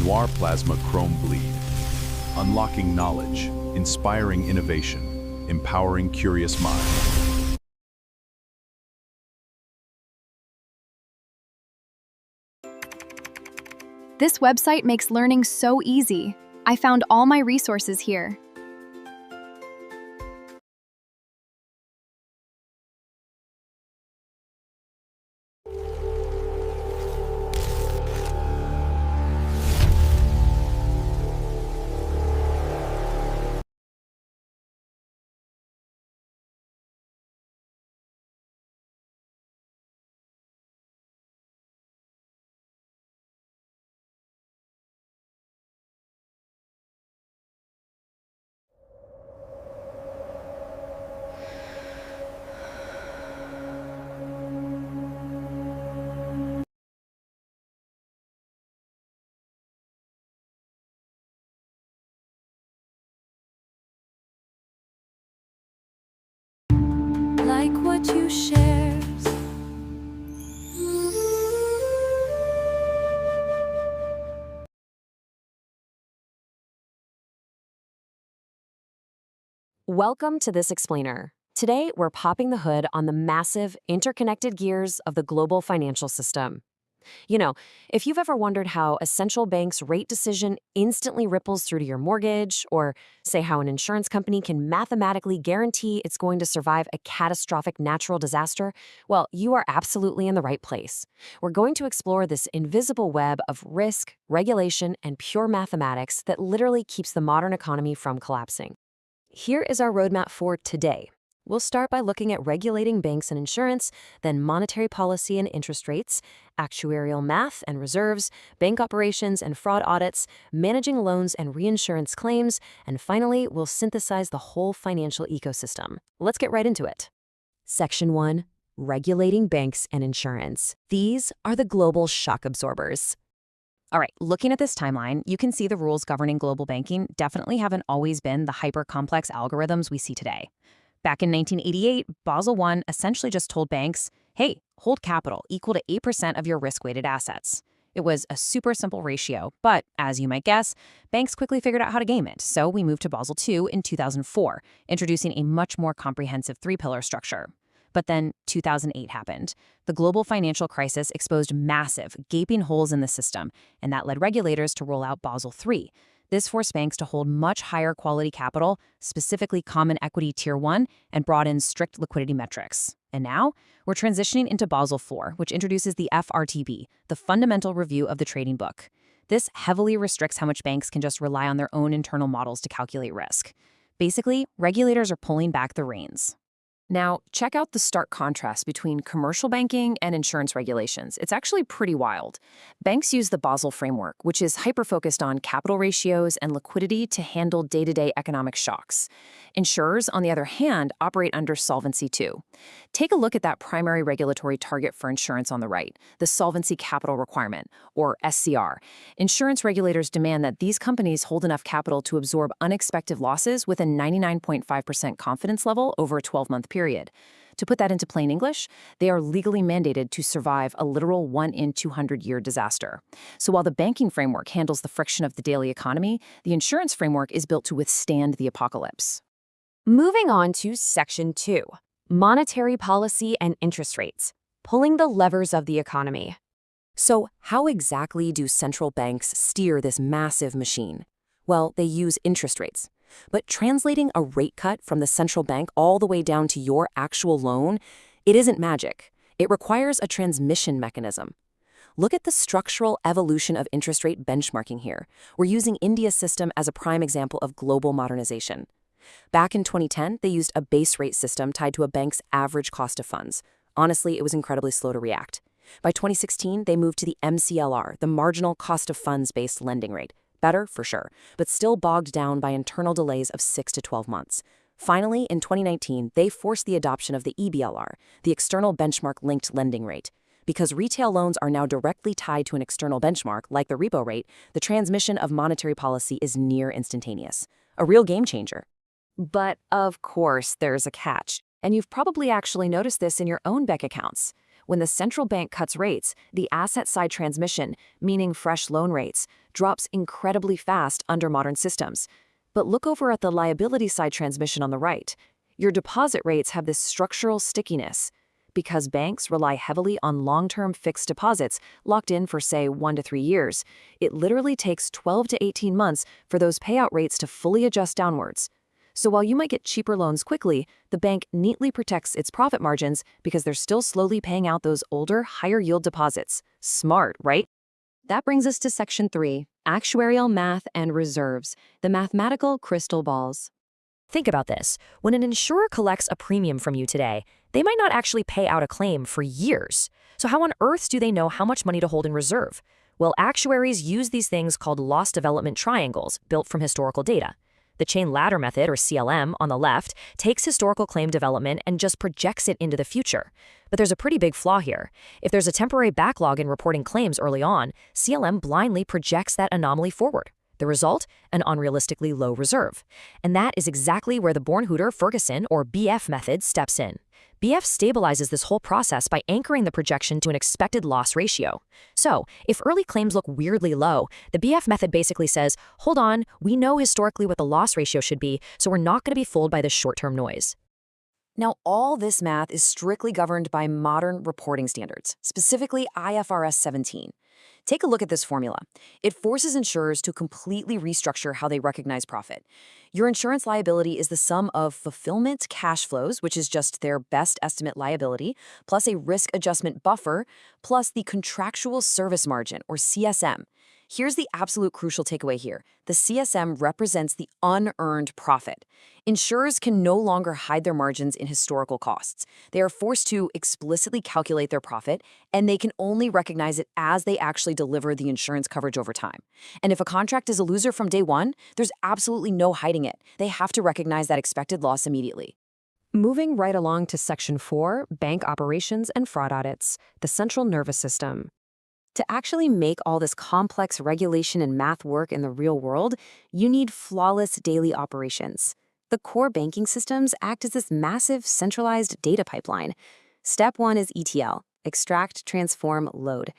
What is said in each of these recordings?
Noir Plasma Chrome Bleed. Unlocking knowledge, inspiring innovation, empowering curious minds. This website makes learning so easy. I found all my resources here. Like what you share. Welcome to This Explainer. Today, we're popping the hood on the massive, interconnected gears of the global financial system. You know, if you've ever wondered how a central bank's rate decision instantly ripples through to your mortgage, or say how an insurance company can mathematically guarantee it's going to survive a catastrophic natural disaster, well, you are absolutely in the right place. We're going to explore this invisible web of risk, regulation, and pure mathematics that literally keeps the modern economy from collapsing. Here is our roadmap for today. We'll start by looking at regulating banks and insurance, then monetary policy and interest rates, actuarial math and reserves, bank operations and fraud audits, managing loans and reinsurance claims, and finally, we'll synthesize the whole financial ecosystem. Let's get right into it. Section 1. Regulating banks and insurance. These are the global shock absorbers. All right, looking at this timeline, you can see the rules governing global banking definitely haven't always been the hyper-complex algorithms we see today. Back in 1988, Basel I essentially just told banks, hey, hold capital equal to 8% of your risk-weighted assets. It was a super simple ratio, but as you might guess, banks quickly figured out how to game it, so we moved to Basel II in 2004, introducing a much more comprehensive three-pillar structure. But then 2008 happened. The global financial crisis exposed massive, gaping holes in the system, and that led regulators to roll out Basel III. This forced banks to hold much higher quality capital, specifically Common Equity Tier 1, and brought in strict liquidity metrics. And now, we're transitioning into Basel IV, which introduces the FRTB, the Fundamental Review of the Trading Book. This heavily restricts how much banks can just rely on their own internal models to calculate risk. Basically, regulators are pulling back the reins. Now, check out the stark contrast between commercial banking and insurance regulations. It's actually pretty wild. Banks use the Basel framework, which is hyper-focused on capital ratios and liquidity to handle day-to-day economic shocks. Insurers, on the other hand, operate under Solvency II. Take a look at that primary regulatory target for insurance on the right, the Solvency Capital Requirement, or SCR. Insurance regulators demand that these companies hold enough capital to absorb unexpected losses with a 99.5% confidence level over a 12-month period. To put that into plain English, they are legally mandated to survive a literal 1 in 200-year disaster. So while the banking framework handles the friction of the daily economy, the insurance framework is built to withstand the apocalypse. Moving on to Section 2, monetary policy and interest rates, pulling the levers of the economy. So how exactly do central banks steer this massive machine? Well, they use interest rates. But translating a rate cut from the central bank all the way down to your actual loan, it isn't magic. It requires a transmission mechanism. Look at the structural evolution of interest rate benchmarking here. We're using India's system as a prime example of global modernization. Back in 2010, they used a base rate system tied to a bank's average cost of funds. Honestly, it was incredibly slow to react. By 2016, they moved to the MCLR, the marginal cost of funds-based lending rate. Better, for sure, but still bogged down by internal delays of 6 to 12 months. Finally, in 2019, they forced the adoption of the EBLR, the external benchmark-linked lending rate. Because retail loans are now directly tied to an external benchmark, like the repo rate, the transmission of monetary policy is near instantaneous. A real game changer. But of course, there's a catch, and you've probably actually noticed this in your own bank accounts. when the central bank cuts rates, the asset side transmission, meaning fresh loan rates, drops incredibly fast under modern systems. But look over at the liability side transmission on the right. Your deposit rates have this structural stickiness. Because banks rely heavily on long-term fixed deposits locked in for, say, 1 to 3 years, it literally takes 12 to 18 months for those payout rates to fully adjust downwards. So while you might get cheaper loans quickly, the bank neatly protects its profit margins because they're still slowly paying out those older, higher-yield deposits. Smart, right? That brings us to Section 3, Actuarial Math and Reserves, the mathematical crystal balls. Think about this. When an insurer collects a premium from you today, they might not actually pay out a claim for years. So how on earth do they know how much money to hold in reserve? Well, actuaries use these things called loss development triangles built from historical data. The chain ladder method, or CLM, on the left, takes historical claim development and just projects it into the future. But there's a pretty big flaw here. If there's a temporary backlog in reporting claims early on, CLM blindly projects that anomaly forward. The result? An unrealistically low reserve. And that is exactly where the Bornhuetter-Ferguson, or BF method, steps in. BF stabilizes this whole process by anchoring the projection to an expected loss ratio. So, if early claims look weirdly low, the BF method basically says, hold on, we know historically what the loss ratio should be, so we're not going to be fooled by this short-term noise. Now, all this math is strictly governed by modern reporting standards, specifically IFRS 17. Take a look at this formula. It forces insurers to completely restructure how they recognize profit. Your insurance liability is the sum of fulfillment cash flows, which is just their best estimate liability, plus a risk adjustment buffer, plus the contractual service margin, or CSM. Here's the absolute crucial takeaway here. The CSM represents the unearned profit. Insurers can no longer hide their margins in historical costs. They are forced to explicitly calculate their profit, and they can only recognize it as they actually deliver the insurance coverage over time. And if a contract is a loser from day one, there's absolutely no hiding it. They have to recognize that expected loss immediately. Moving right along to Section 4, Bank Operations and Fraud Audits, the central nervous system. To actually make all this complex regulation and math work in the real world, you need flawless daily operations. The core banking systems act as this massive centralized data pipeline. Step 1 is ETL, extract, transform, load.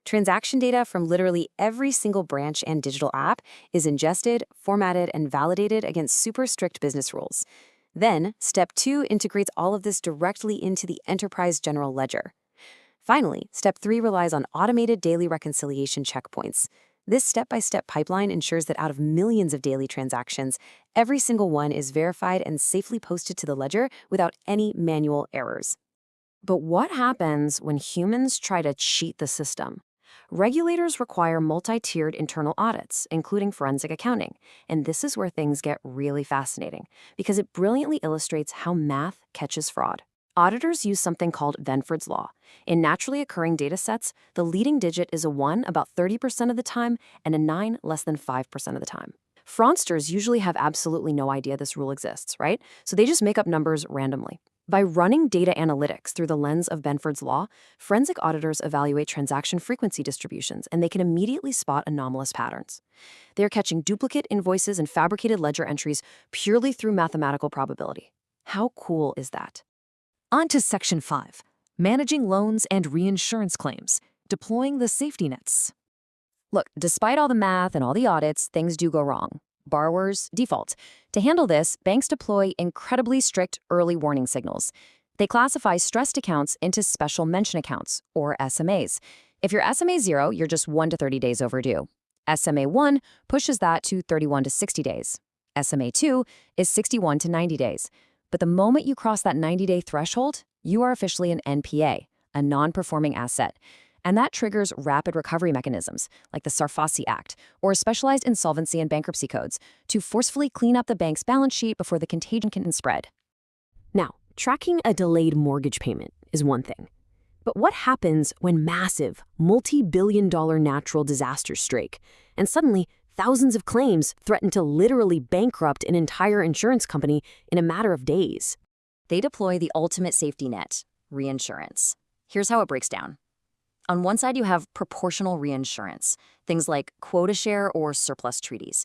Transaction data from literally every single branch and digital app is ingested, formatted, and validated against super strict business rules. Then, Step 2 integrates all of this directly into the enterprise general ledger. Finally, Step 3 relies on automated daily reconciliation checkpoints. This step-by-step pipeline ensures that out of millions of daily transactions, every single one is verified and safely posted to the ledger without any manual errors. But what happens when humans try to cheat the system? Regulators require multi-tiered internal audits, including forensic accounting, and this is where things get really fascinating, because it brilliantly illustrates how math catches fraud. Auditors use something called Venford's Law. In naturally occurring data sets, the leading digit is a 1 about 30% of the time and a 9 less than 5% of the time. Fraudsters usually have absolutely no idea this rule exists, right? So they just make up numbers randomly. By running data analytics through the lens of Benford's Law, forensic auditors evaluate transaction frequency distributions, and they can immediately spot anomalous patterns. They're catching duplicate invoices and fabricated ledger entries purely through mathematical probability. How cool is that? On to Section 5, Managing Loans and Reinsurance Claims, Deploying the Safety Nets. Look, despite all the math and all the audits, things do go wrong. Borrowers default. To handle this, banks deploy incredibly strict early warning signals. They classify stressed accounts into special mention accounts, or SMAs. If you're SMA 0, you're just 1 to 30 days overdue. SMA 1 pushes that to 31 to 60 days. SMA 2 is 61 to 90 days. But the moment you cross that 90-day threshold, you are officially an NPA, a non-performing asset. And that triggers rapid recovery mechanisms, like the Sarfazi Act, or specialized insolvency and bankruptcy codes, to forcefully clean up the bank's balance sheet before the contagion can spread. Now, tracking a delayed mortgage payment is one thing. But what happens when massive, multi-billion-dollar natural disasters strike, and suddenly thousands of claims threaten to literally bankrupt an entire insurance company in a matter of days? They deploy the ultimate safety net, reinsurance. Here's how it breaks down. On one side, you have proportional reinsurance, things like quota share or surplus treaties.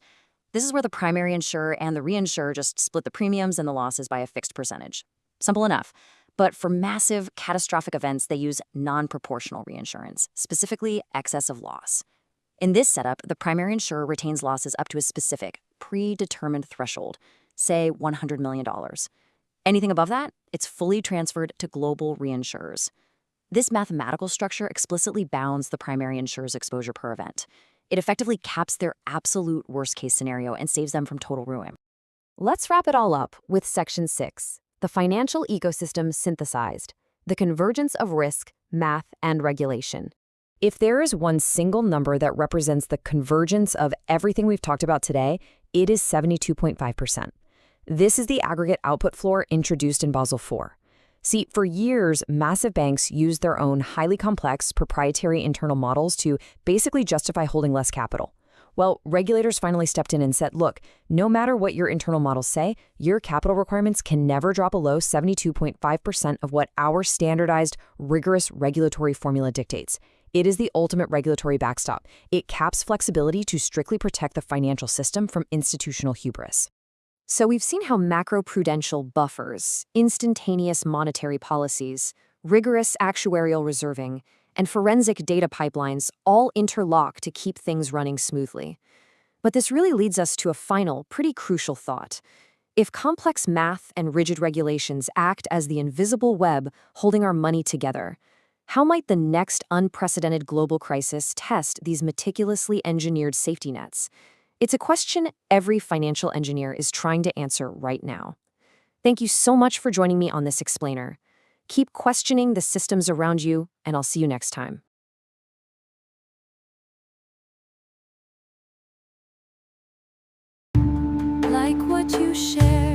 This is where the primary insurer and the reinsurer just split the premiums and the losses by a fixed percentage. Simple enough. But for massive, catastrophic events, they use non-proportional reinsurance, specifically excess of loss. In this setup, the primary insurer retains losses up to a specific, predetermined threshold, say $100 million. Anything above that, it's fully transferred to global reinsurers. This mathematical structure explicitly bounds the primary insurer's exposure per event. It effectively caps their absolute worst-case scenario and saves them from total ruin. Let's wrap it all up with Section 6, the financial ecosystem synthesized, the convergence of risk, math, and regulation. If there is one single number that represents the convergence of everything we've talked about today, it is 72.5%. This is the aggregate output floor introduced in Basel IV. See, for years, massive banks used their own highly complex proprietary internal models to basically justify holding less capital. Well, regulators finally stepped in and said, look, no matter what your internal models say, your capital requirements can never drop below 72.5% of what our standardized, rigorous regulatory formula dictates. It is the ultimate regulatory backstop. It caps flexibility to strictly protect the financial system from institutional hubris. So we've seen how macro-prudential buffers, instantaneous monetary policies, rigorous actuarial reserving, and forensic data pipelines all interlock to keep things running smoothly. But this really leads us to a final, pretty crucial thought. If complex math and rigid regulations act as the invisible web holding our money together, how might the next unprecedented global crisis test these meticulously engineered safety nets? It's a question every financial engineer is trying to answer right now. Thank you so much for joining me on this explainer. Keep questioning the systems around you, and I'll see you next time. Like what you share.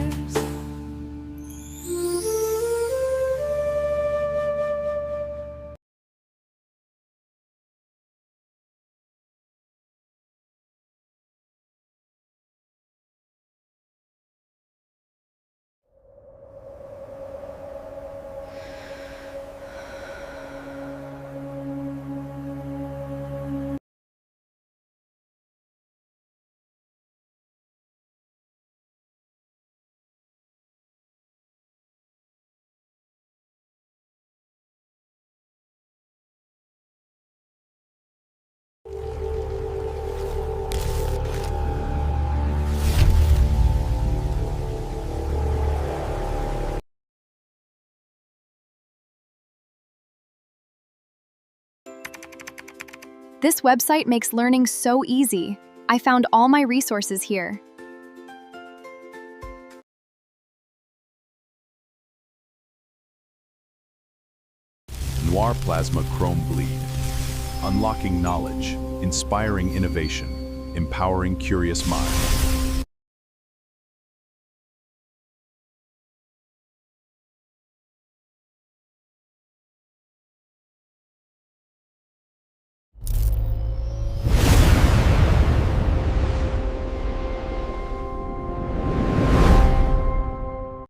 This website makes learning so easy. I found all my resources here. Noir Plasma Chrome Bleed. Unlocking knowledge, inspiring innovation, empowering curious minds.